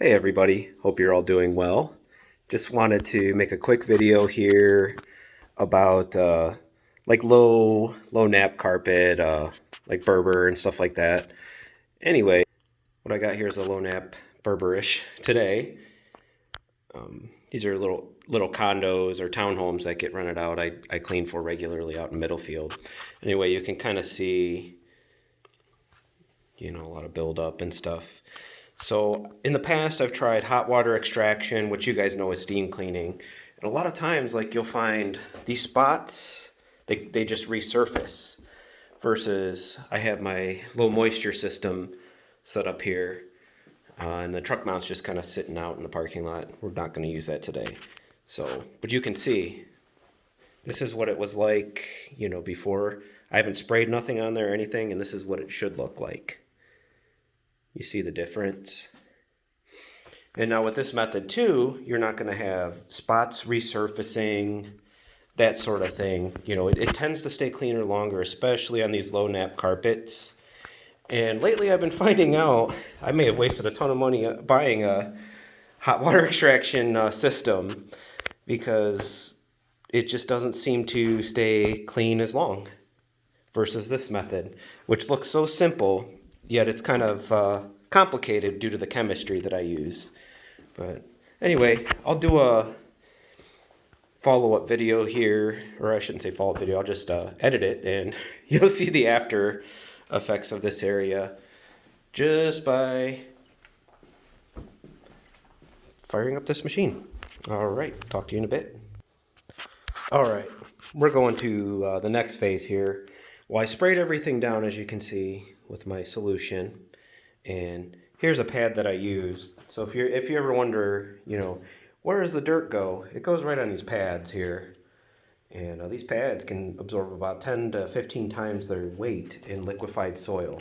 Hey everybody, hope you're all doing well. Just wanted to make a quick video here about like low nap carpet, like Berber and stuff like that. Anyway, what I got here is a low nap Berberish today. These are little condos or townhomes that get rented out. I clean for regularly out in Middlefield. Anyway, you can kind of see, a lot of buildup and stuff. So in the past, I've tried hot water extraction, which you guys know is steam cleaning. And a lot of times, like you'll find these spots, they just resurface. Versus I have my low moisture system set up here. And the truck mount's just kind of sitting out in the parking lot. We're not going to use that today. So, but you can see, this is what it was like, before. I haven't sprayed nothing on there or anything, and this is what it should look like. You see the difference? And now with this method too, you're not going to have spots resurfacing, that sort of thing. It tends to stay cleaner longer, especially on these low nap carpets. And lately I've been finding out I may have wasted a ton of money buying a hot water extraction system because it just doesn't seem to stay clean as long versus this method, which looks so simple. Yet it's kind of complicated due to the chemistry that I use. But anyway, I'll do a follow-up video here, or I shouldn't say follow-up video, I'll just edit it and you'll see the after effects of this area just by firing up this machine. All right, talk to you in a bit. All right, we're going to the next phase here. Well, I sprayed everything down, as you can see, with my solution, and here's a pad that I use. So if you ever wonder, where does the dirt go? It goes right on these pads here, and these pads can absorb about 10 to 15 times their weight in liquefied soil.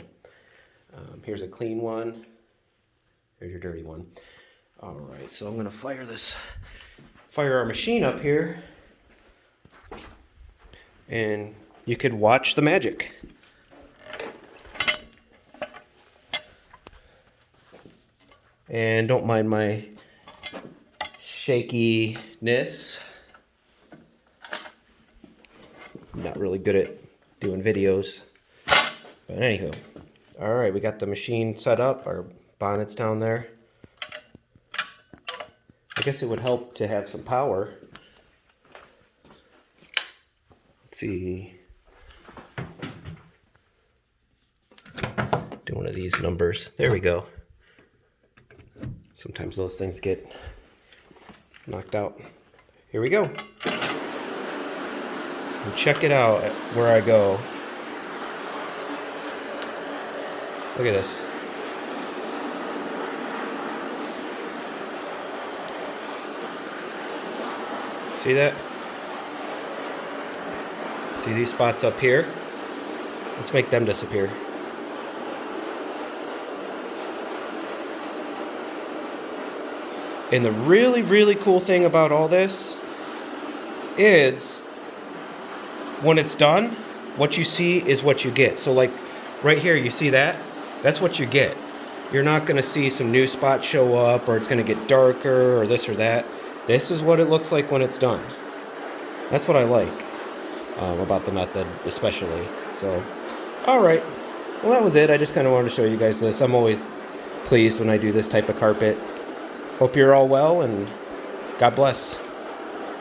Here's a clean one. Here's your dirty one. All right, so I'm gonna fire our machine up here, and you could watch the magic. And don't mind my shakiness. I'm not really good at doing videos. But anywho. Alright, we got the machine set up. Our bonnet's down there. I guess it would help to have some power. Let's see. Do one of these numbers. There we go. Sometimes those things get knocked out. Here we go. And check it out where I go. Look at this. See that? See these spots up here? Let's make them disappear. And the really cool thing about all this is when it's done, what you see is what you get. So like right here, you see that? That's what you get. You're not gonna see some new spots show up, or it's gonna get darker or this or that. This is what it looks like when it's done. That's what I like about the method especially. So, all right. Well, that was it. I just kind of wanted to show you guys this. I'm always pleased when I do this type of carpet. Hope you're all well, and God bless.